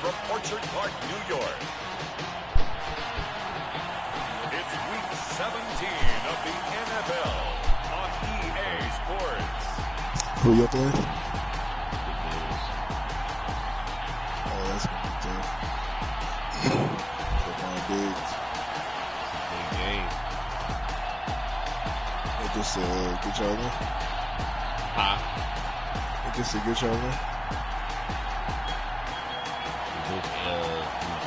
from Orchard Park, New York. It's Week 17 of the NFL on EA Sports. Who you playing? Oh, that's gonna be tough. Football bigs. Big game. It just get y'all in. Huh? It just to get y'all in.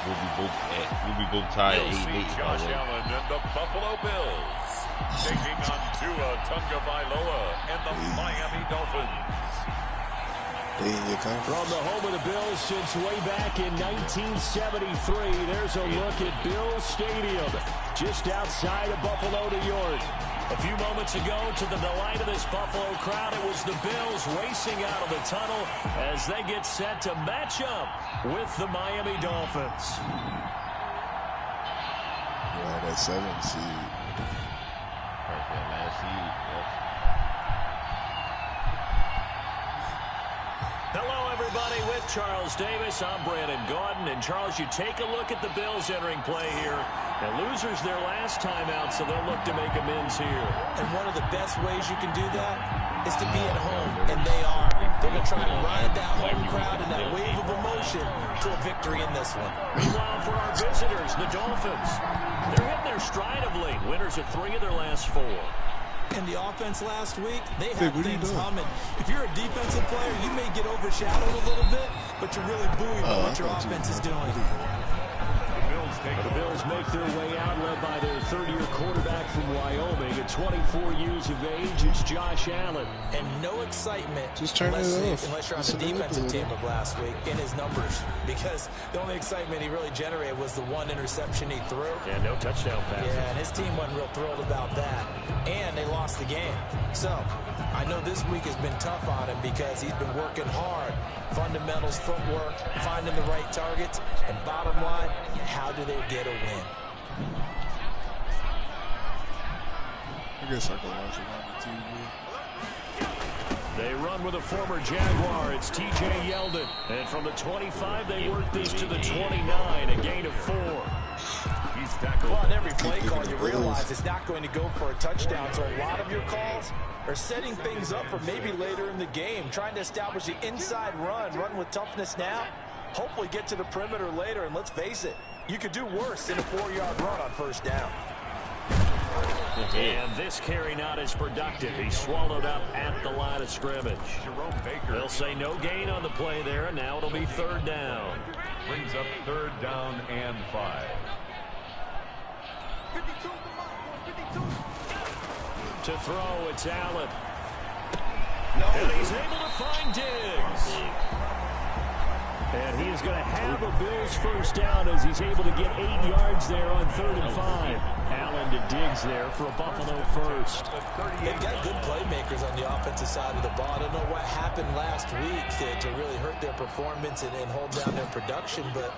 We'll be both tied You'll see 8-8. Josh Allen and the Buffalo Bills taking on Tua Tagovailoa and the Miami Dolphins. They in your conference. From the home of the Bills since way back in 1973, there's a look at Bills Stadium, just outside of Buffalo, New York. A few moments ago, to the delight of this Buffalo crowd, it was the Bills racing out of the tunnel as they get set to match up with the Miami Dolphins. Yeah, that 7 seed. Perfect last seed. Hello, everybody. With Charles Davis, I'm Brandon Gaudin. And, Charles, you take a look at the Bills entering play here. Now, losers their last time out, so they'll look to make amends here. And one of the best ways you can do that is to be at home, and they are. They're going to try to ride that home crowd and that wave of emotion to a victory in this one. Meanwhile, for our visitors, the Dolphins, they're hitting their stride of late. Winners of 3 of their last 4. And the offense last week, they have things humming. If you're a defensive player, you may get overshadowed a little bit, but you're really buoyed by what your offense is doing. The Bills make their way out, led by their third-year quarterback from Wyoming. At 24 years of age, it's Josh Allen. And no excitement Just turn it off. unless you're on the defensive team of last week in his numbers. Because the only excitement he really generated was the 1 interception he threw. Yeah, no touchdown passes. Yeah, and his team wasn't real thrilled about that. And they lost the game. So, I know this week has been tough on him because he's been working hard. Fundamentals, footwork, finding the right targets. And bottom line, how do they get a win? I guess I can watch it on the TV. They run with a former Jaguar. It's T.J. Yeldon. And from the 25, they work this to the 29, a gain of 4. He's tackled. Well, on every play call, you realize it's not going to go for a touchdown. So a lot of your calls are setting things up for maybe later in the game, trying to establish the inside run with toughness now, hopefully get to the perimeter later. And let's face it, you could do worse than a 4-yard run on first down. And this carry not as productive. He's swallowed up at the line of scrimmage. They'll say no gain on the play there. Now it'll be 3rd down. Brings up 3rd down and 5. To throw, it's Allen. And he's able to find Diggs. And he is going to have a Bills first down as he's able to get 8 yards there on 3rd and 5. Allen to Diggs there for a Buffalo first. They've got good playmakers on the offensive side of the ball. I don't know what happened last week to really hurt their performance and hold down their production, but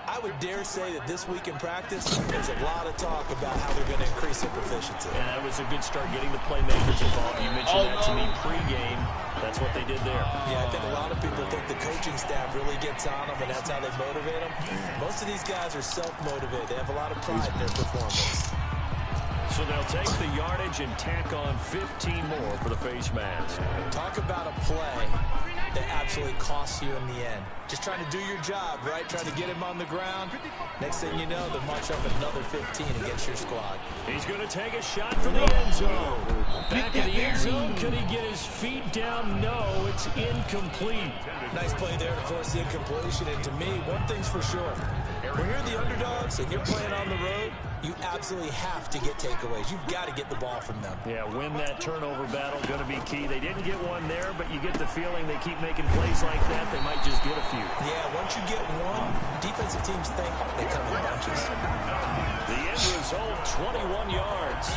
I would dare say that this week in practice, there's a lot of talk about how they're going to increase their proficiency. And that was a good start getting the playmakers involved. You mentioned that to me pregame. That's what they did there. Yeah, I think a lot of people think the coaching staff really gets on them, and that's how they motivate them. Most of these guys are self-motivated. They have a lot of pride in their performance. So they'll take the yardage and tack on 15 more for the face mask. Talk about a play that absolutely costs you in the end. Just trying to do your job, right? Trying to get him on the ground. Next thing you know, they'll march up another 15 against your squad. He's going to take a shot for the end zone. Back in the end zone. Could he get his feet down? No, it's incomplete. Nice play there to force the incompletion. And to me, one thing's for sure. When you're the underdogs and you're playing on the road, you absolutely have to get takeaways. You've got to get the ball from them. Yeah, win that turnover battle, going to be key. They didn't get one there, but you get the feeling they keep making plays like that, they might just get a few. Yeah, once you get one, defensive teams think they come in bunches. The end result, 21 yards.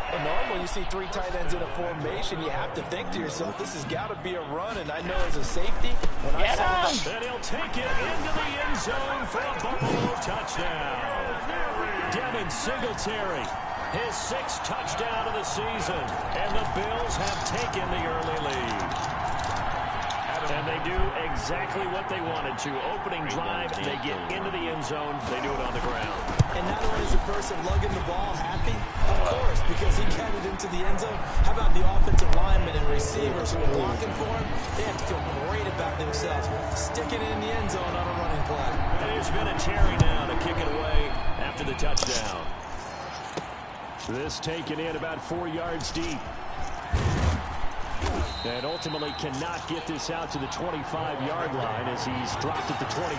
Well, normally you see 3 tight ends in a formation, you have to think to yourself, this has got to be a run, and I know as a safety, when I saw that. And he'll take it into the end zone for a Buffalo touchdown. Devin Singletary, his 6th touchdown of the season, and the Bills have taken the early lead. And they do exactly what they wanted to. Opening drive, they get into the end zone. They do it on the ground. And not only is the person lugging the ball happy, of course, because he got it into the end zone. How about the offensive linemen and receivers who are blocking for him? They have to feel great about themselves. Sticking it in the end zone on a running play. And there's been a Terry now to kick it away after the touchdown. This taken in about 4 yards deep. And ultimately cannot get this out to the 25-yard line as he's dropped at the 23.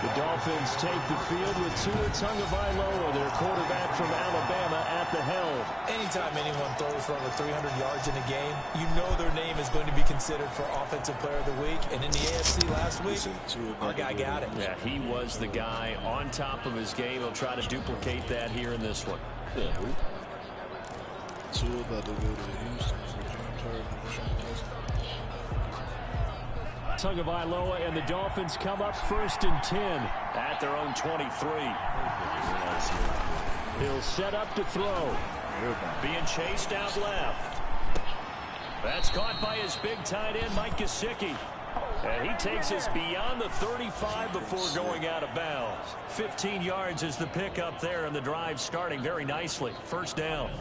The Dolphins take the field with Tua Tagovailoa, their quarterback from Alabama, at the helm. Anytime anyone throws for over 300 yards in a game, you know their name is going to be considered for Offensive Player of the Week. And in the AFC last week, our guy got it. Yeah, he was the guy on top of his game. He'll try to duplicate that here in this one. Yeah. Tua about to go to Houston for James Harden. Tagovailoa and the Dolphins come up 1st and 10 at their own 23. He'll set up to throw. Being chased out left. That's caught by his big tight end, Mike Gesicki. And he takes us beyond the 35 before going out of bounds. 15 yards is the pickup there, and the drive starting very nicely. 1st down.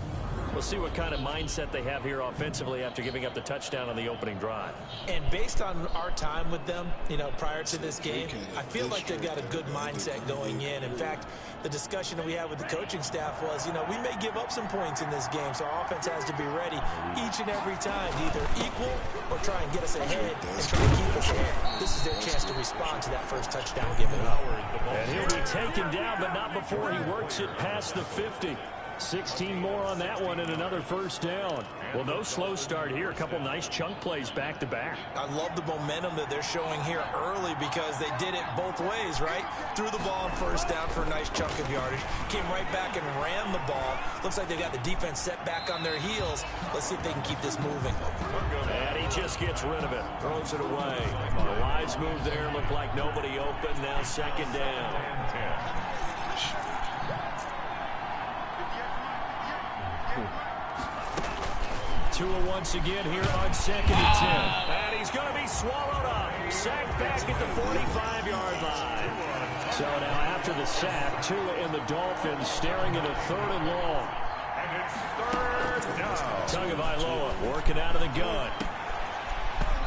We'll see what kind of mindset they have here offensively after giving up the touchdown on the opening drive. And based on our time with them, you know, prior to this game, I feel like they've got a good mindset going in. In fact, the discussion that we had with the coaching staff was, you know, we may give up some points in this game, so our offense has to be ready each and every time to either equal or try and get us ahead and try to keep us ahead. This is their chance to respond to that first touchdown given up. And he'll be taken down, but not before he works it past the 50. 16 more on that one and another 1st down. Well, no slow start here. A couple nice chunk plays back to back. I love the momentum that they're showing here early because they did it both ways, right? Threw the ball on 1st down for a nice chunk of yardage. Came right back and ran the ball. Looks like they got the defense set back on their heels. Let's see if they can keep this moving. And he just gets rid of it. Throws it away. The wise move there. Looked like nobody open. Now 2nd down. Tua once again here on 2nd and 10. And he's going to be swallowed up. Sacked back at the 45-yard line. So now after the sack, Tua and the Dolphins staring at a 3rd and long. And it's 3rd down. Tagovailoa working out of the gun.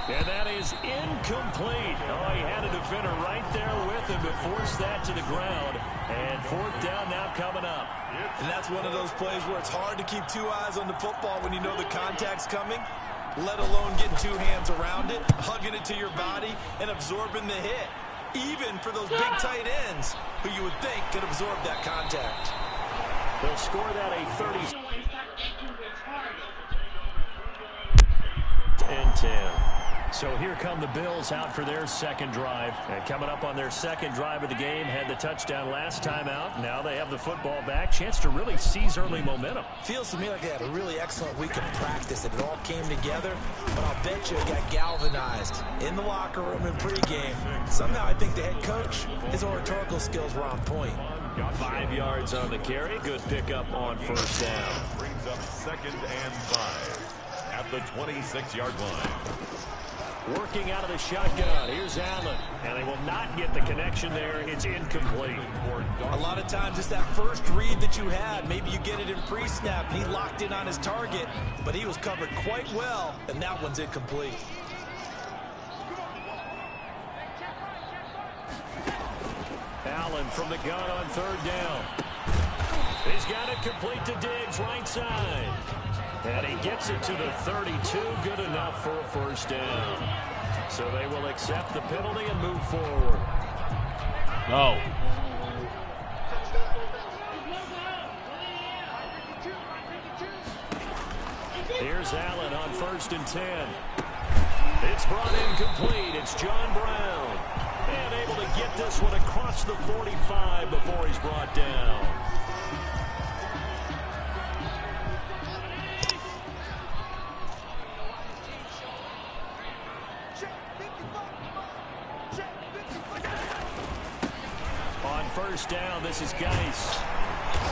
And that is incomplete. Oh, he had a defender right there with him to force that to the ground. And 4th down now coming up. And that's one of those plays where it's hard to keep 2 eyes on the football when you know the contact's coming, let alone getting 2 hands around it, hugging it to your body, and absorbing the hit. Even for those big tight ends who you would think could absorb that contact. They'll score that a 30 and 10. So here come the Bills out for their 2nd drive. And coming up on their 2nd drive of the game, had the touchdown last time out. Now they have the football back. Chance to really seize early momentum. Feels to me like they had a really excellent week of practice. It all came together. But I'll bet you it got galvanized in the locker room in pregame. Somehow I think the head coach, his oratorical skills were on point. 5 yards on the carry. Good pickup on 1st down. Brings up 2nd and 5 at the 26-yard line. Working out of the shotgun. Here's Allen. And they will not get the connection there. It's incomplete. A lot of times it's that first read that you had. Maybe you get it in pre-snap and he locked in on his target, but he was covered quite well, and that one's incomplete. Allen from the gun on 3rd down. He's got it complete to Diggs, right side. And he gets it to the 32, good enough for a 1st down. So they will accept the penalty and move forward. No. Here's Allen on 1st and 10. It's brought in complete. It's John Brown. And able to get this one across the 45 before he's brought down. On 1st down, this is Geis.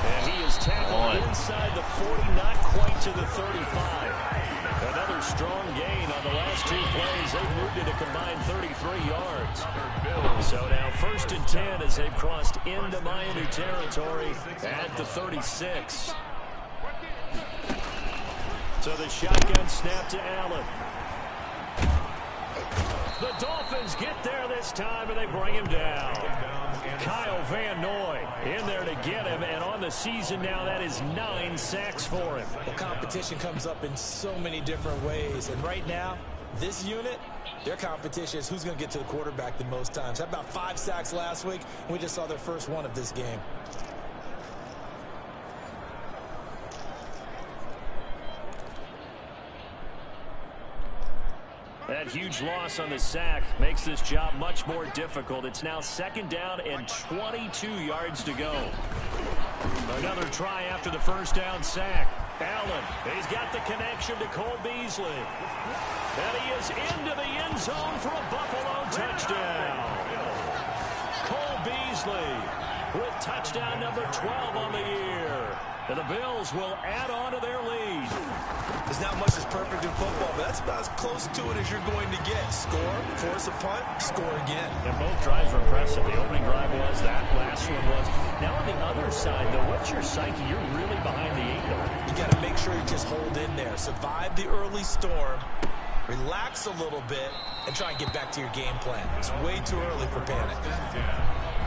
And he is tackled inside the 40, not quite to the 35. Another strong gain on the last 2 plays. They've moved it a combined 33 yards. So now 1st and 10 as they've crossed into Miami territory at the 36. So the shotgun snap to Allen. The Dolphins get there this time, and they bring him down. Kyle Van Noy in there to get him, and on the season now, that is 9 sacks for him. Well, competition comes up in so many different ways, and right now, this unit, their competition is who's going to get to the quarterback the most times. Had about 5 sacks last week, and we just saw their first one of this game. That huge loss on the sack makes this job much more difficult. It's now 2nd down and 22 yards to go. Another try after the 1st down sack. Allen, he's got the connection to Cole Beasley. And he is into the end zone for a Buffalo touchdown. Cole Beasley with touchdown number 12 on the year. And the Bills will add on to their lead. There's not much that's perfect in football, but that's about as close to it as you're going to get. Score, force a punt, score again. And both drives were impressive. The opening drive was, that last one was. Now on the other side, though, what's your psyche? You're really behind the 8-yard. You got to make sure you just hold in there. Survive the early storm, relax a little bit, and try and get back to your game plan. It's way too early for panic.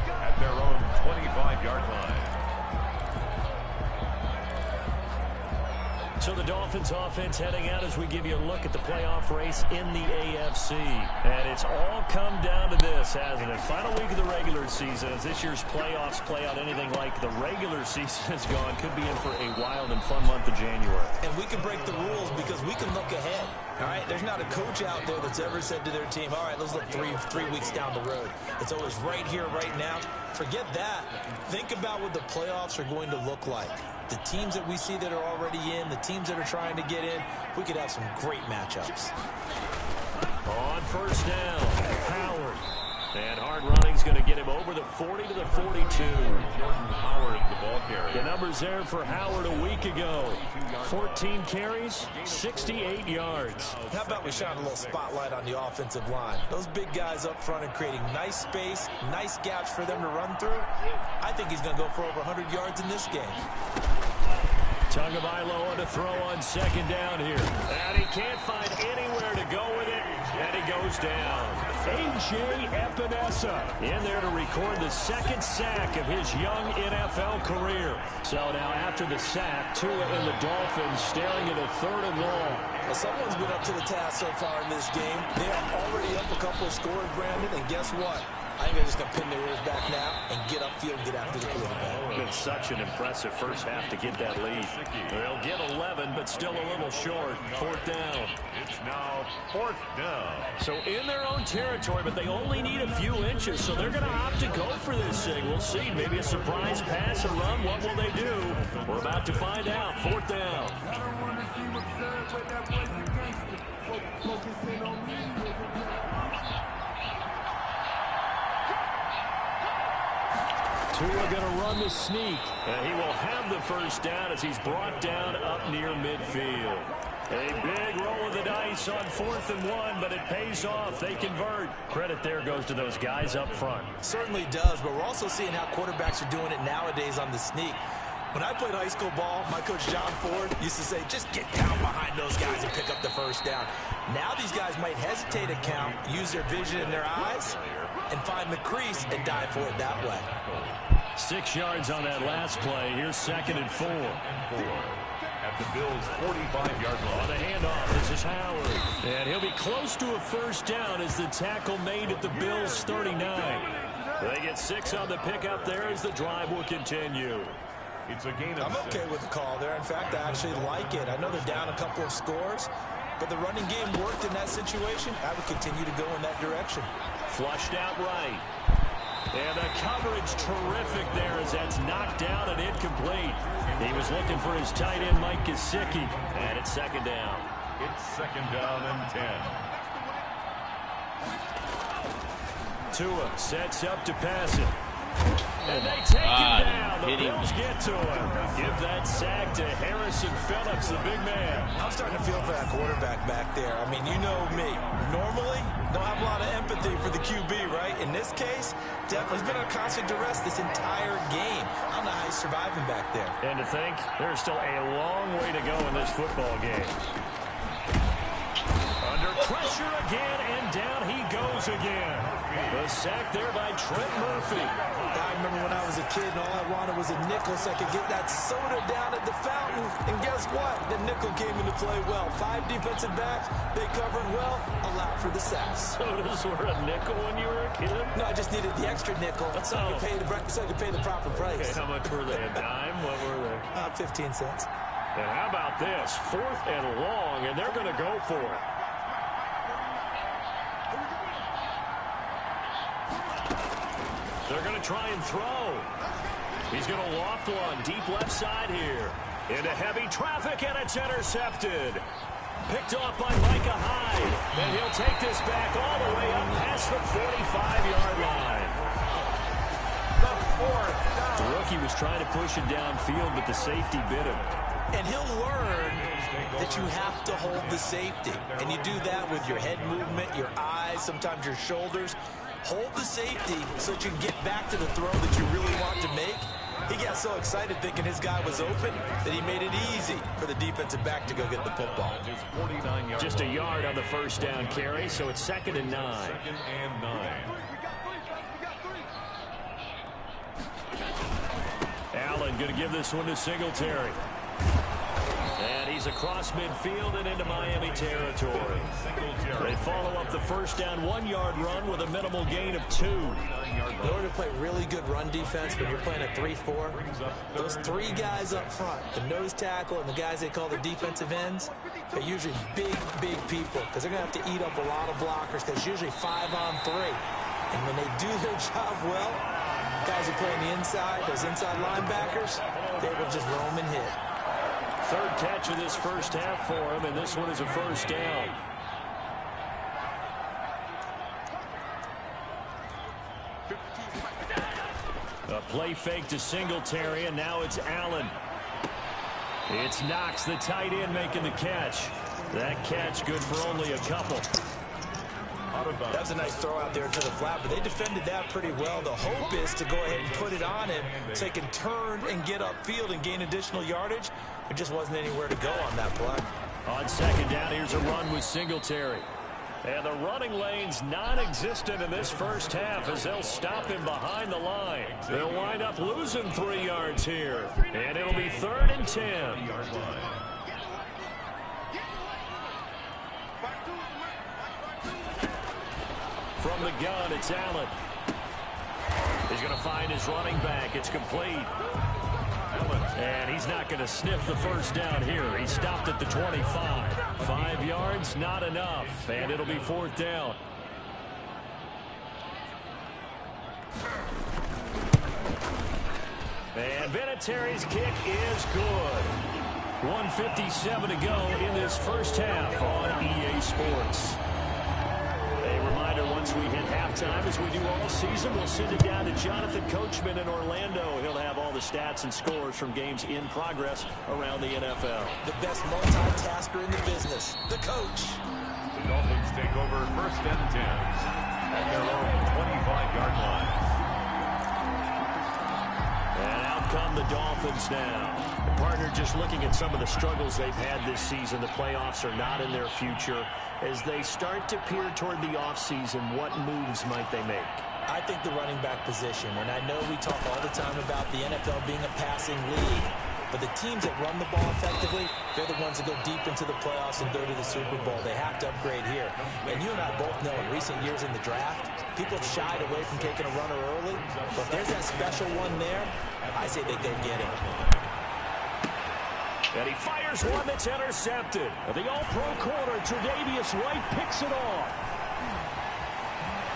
At their own 25-yard line. So the Dolphins offense heading out as we give you a look at the playoff race in the AFC. And it's all come down to this, hasn't it? Final week of the regular season. As this year's playoffs play out anything like the regular season has gone, could be in for a wild and fun month of January. And we can break the rules because we can look ahead. All right, there's not a coach out there that's ever said to their team, all right, let's look three weeks down the road. It's always right here, right now. Forget that. Think about what the playoffs are going to look like. The teams that we see that are already in, the teams that are trying to get in, we could have some great matchups. On 1st down, Howard. And hard running's going to get him over the 40 to the 42. Jordan Howard, the ball carrier. The numbers there for Howard a week ago. 14 carries, 68 yards. How about we shine a little spotlight on the offensive line? Those big guys up front are creating nice space, nice gaps for them to run through. I think he's going to go for over 100 yards in this game. Tagovailoa to throw on 2nd down here. And he can't find anywhere to go with it. And he goes down. A.J. Epinesa in there to record the 2nd sack of his young NFL career. So now after the sack, Tua and the Dolphins staring at a 3rd and long. Well, someone's been up to the task so far in this game. They are already up a couple of scores, Brandon, and guess what? I think they're just going to pin their ears back now and get upfield and get after the quarterback. It's such an impressive first half to get that lead. They'll get 11, but still a little short. 4th down. It's now 4th down. So in their own territory, but they only need a few inches, so they're going to opt to go for this thing. We'll see. Maybe a surprise pass, a run. What will they do? We're about to find out. 4th down. Tua going to run the sneak, and he will have the 1st down as he's brought down up near midfield. A big roll of the dice on 4th and 1, but it pays off. They convert. Credit there goes to those guys up front. Certainly does, but we're also seeing how quarterbacks are doing it nowadays on the sneak. When I played high school ball, my coach John Ford used to say, just get down behind those guys and pick up the 1st down. Now these guys might hesitate to count, use their vision in their eyes, and find the crease and dive for it that way. 6 yards on that last play. Here's 2nd and 4. At the Bills' 45-yard line. On the handoff, this is Howard. And he'll be close to a 1st down as the tackle made at the Bills' 39. They get 6 on the pickup there as the drive will continue. It's a gain of I'm okay 6. with the call there. In fact, I actually like it. I know they're down a couple of scores, but the running game worked in that situation. I would continue to go in that direction. Flushed out right. And the coverage terrific there as that's knocked down and incomplete. He was looking for his tight end, Mike Gesicki. And it's 2nd down. It's 2nd down and 10. Tua sets up to pass it. And they take him down. The Bills get to him. Give that sack to Harrison Phillips, the big man. I'm starting to feel for that quarterback back there. I mean, you know me. Normally, don't have a lot of empathy for the QB, right? In this case, definitely he's been under constant duress this entire game. I don't know how he's surviving back there. And to think, there's still a long way to go in this football game. Under pressure again, and down he goes again. The sack there by Trent Murphy. I remember when I was a kid and all I wanted was a nickel so I could get that soda down at the fountain. And guess what? The nickel came into play well. 5 defensive backs, they covered well, allowed for the sacks. Sodas were a nickel when you were a kid? No, I just needed the extra nickel so I could pay the proper price. Okay, how much were they? A dime? What were they? 15 cents. And how about this? 4th and long, and they're going to go for it. They're going to try and throw. He's going to loft one deep left side here. Into heavy traffic, and it's intercepted. Picked off by Micah Hyde. And he'll take this back all the way up past the 45-yard line. The rookie was trying to push it downfield, but the safety bit him. And he'll learn that you have to hold the safety. And you do that with your head movement, your eyes, sometimes your shoulders. Hold the safety so that you can get back to the throw that you really want to make. He got so excited thinking his guy was open that he made it easy for the defensive back to go get the football. Just a yard on the first down carry, so it's 2nd and 9. 2nd and 9. Allen going to give this one to Singletary. And he's across midfield and into Miami territory. They follow up the first down 1-yard run with a minimal gain of 2. In order to play really good run defense when you're playing a 3-4, those 3 guys up front, the nose tackle and the guys they call the defensive ends, they're usually big people because they're going to have to eat up a lot of blockers because usually 5 on 3. And when they do their job well, guys who play on the inside, those inside linebackers, they will just roam and hit. 3rd catch of this first half for him, and this one is a first down. A play fake to Singletary, and now it's Allen. It's Knox, the tight end, making the catch. That catch good for only a couple. That was a nice throw out there to the flat, but they defended that pretty well. The hope is to go ahead and put it on him so he can turn and get upfield and gain additional yardage. There just wasn't anywhere to go on that play. On 2nd down, here's a run with Singletary. And the running lane's non-existent in this first half as they'll stop him behind the line. They'll wind up losing 3 yards here. And it'll be 3rd and 10. From the gun, it's Allen. He's going to find his running back. It's complete. And he's not going to sniff the first down here. He stopped at the 25. 5 yards, not enough. And it'll be 4th down. And Vinatieri's kick is good. 1:57 to go in this first half on EA Sports. A reminder, once we hit halftime, as we do all season, we'll send it down to Jonathan Coachman in Orlando. He'll have all the stats and scores from games in progress around the NFL. The best multitasker in the business, the coach. The Dolphins take over 1st and 10 at their own 25-yard line. And out come the Dolphins now. The partner, just looking at some of the struggles they've had this season, the playoffs are not in their future. As they start to peer toward the offseason, what moves might they make? I think the running back position, and I know we talk all the time about the NFL being a passing league, but the teams that run the ball effectively, they're the ones that go deep into the playoffs and go to the Super Bowl. They have to upgrade here. And you and I both know in recent years in the draft, people have shied away from taking a runner early, but if there's that special one there, I say they go get him. And he fires one that's intercepted. The all-pro corner, Tre'Davious White, picks it off.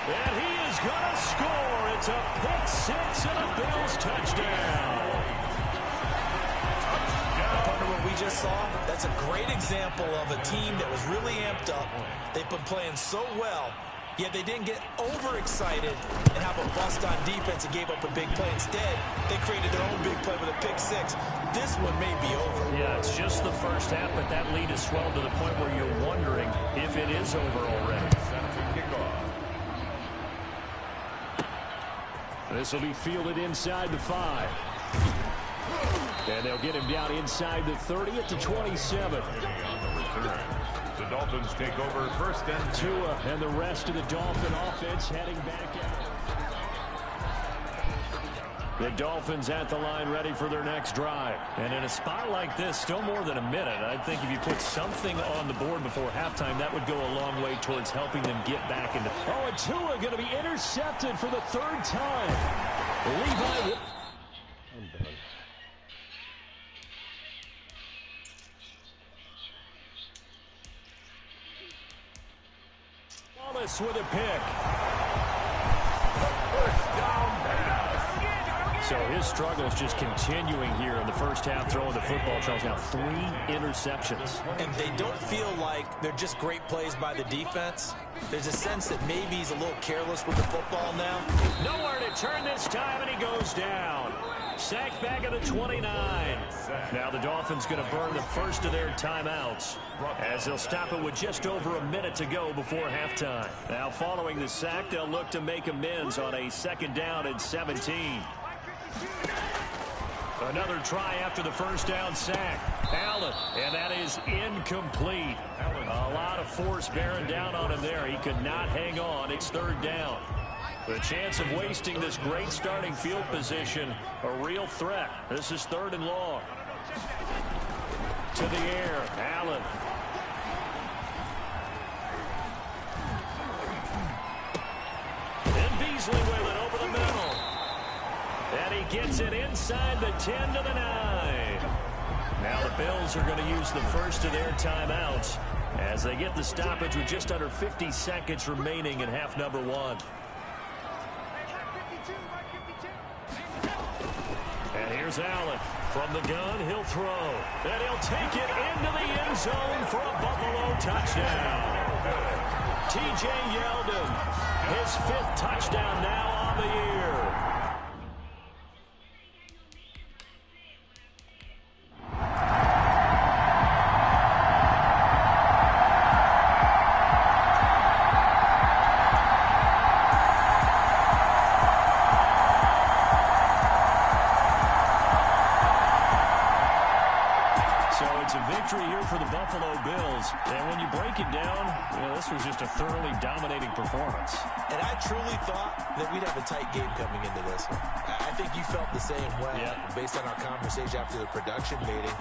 And he is going to score. It's a pick 6 and a Bills touchdown. Partner, what we just saw, that's a great example of a team that was really amped up. They've been playing so well, Yeah, they didn't get overexcited and have a bust on defense and gave up a big play. Instead, they created their own big play with a pick six. This one may be over. Yeah, it's just the first half, but that lead has swelled to the point where you're wondering if it is over already. Set to kick off. This will be fielded inside the 5. And they'll get him down inside the 30 at the 27. On the return. The Dolphins take over first and Tua and the rest of the Dolphin offense heading back out. The Dolphins at the line ready for their next drive. And in a spot like this, still more than a minute, I think if you put something on the board before halftime, that would go a long way towards helping them get back into. Oh, and Tua going to be intercepted for the 3rd time. Levi. I'm done. Wallace with a pick. first down pass. So his struggle is just continuing here in the first half, throwing the football. Charles, now 3 interceptions. And they don't feel like they're just great plays by the defense. There's a sense that maybe he's a little careless with the football now. Nowhere to turn this time, and he goes down. Sacked back at the 29. Now the Dolphins going to burn the first of their timeouts as they'll stop it with just over a minute to go before halftime. Now following the sack, they'll look to make amends on a 2nd down and 17. Another try after the first down sack. Allen, and that is incomplete. A lot of force bearing down on him there. He could not hang on. It's 3rd down. The chance of wasting this great starting field position, a real threat. This is 3rd and long. To the air, Allen. And Beasley with it over the middle. And he gets it inside the 10 to the 9. Now the Bills are going to use the first of their timeouts as they get the stoppage with just under 50 seconds remaining in half number 1. And here's Allen. From the gun, he'll throw. And he'll take it into the end zone for a Buffalo touchdown. T.J. Yeldon, his 5th touchdown now on the year. For the Buffalo Bills, and when you break it down, this was just a thoroughly dominating performance. And I truly thought that we'd have a tight game coming into this one. I think you felt the same way based on our conversation after the production meeting,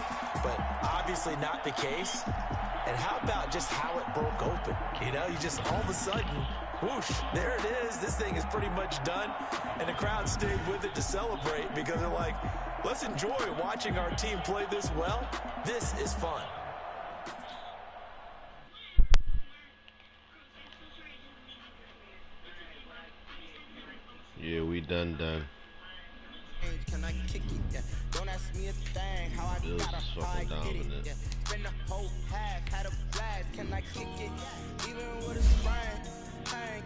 but obviously not the case. And how about just how it broke open? You know, you just all of a sudden, whoosh, there it is. This thing is pretty much done, and the crowd stayed with it to celebrate because they're like, let's enjoy watching our team play this well. This is fun. Yeah, we done. Can I kick it? Yeah. Don't ask me a thing. How I Bills got is a fucking high get it. dominant. Yeah. Spend the whole half, had a blast. Can I kick it? Even with a sprain,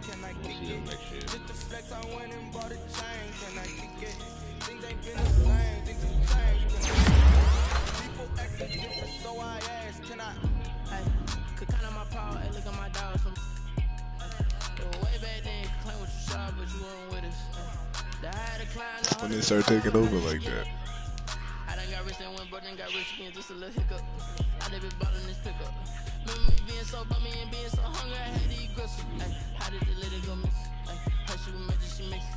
can I kick it? Just the flex, I went and bought a chain. Can I kick it? Things ain't been the same. Things have changed. People acting different, so I asked, can I? Hey, could count on my power. Hey, look at my dogs from. Way back then, claim what you saw, but you weren't with us. When they start taking over like that. I done got rich and went, but then got rich again, just a little hiccup. I done been ballin' this pickup. Remember me being so bummy and being so hungry, I had to eat gristle. How did the lady go miss? Her she was magic, she mixed.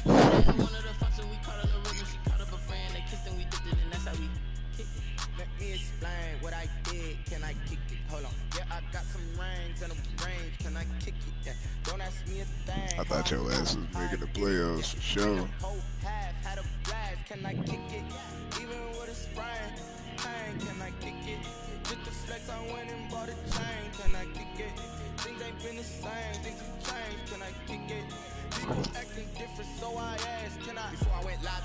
One of the functions we caught on the rhythm, she caught up a friend, they kissed and we dipped it, and that's how we kicked it. Let me explain what I did, can I kick it? Hold on, yeah, I got some rings and a range, can I kick it? Yeah. Don't ask me a thing. I thought your ass was making the playoffs for sure. Had a blast, can I kick it? Even with a sprain, can I kick it? Just the flex, I went and bought a chain, can I kick it? Things ain't been the same, things have changed, can I kick it? People acting different, so I asked, can I? Before I went live,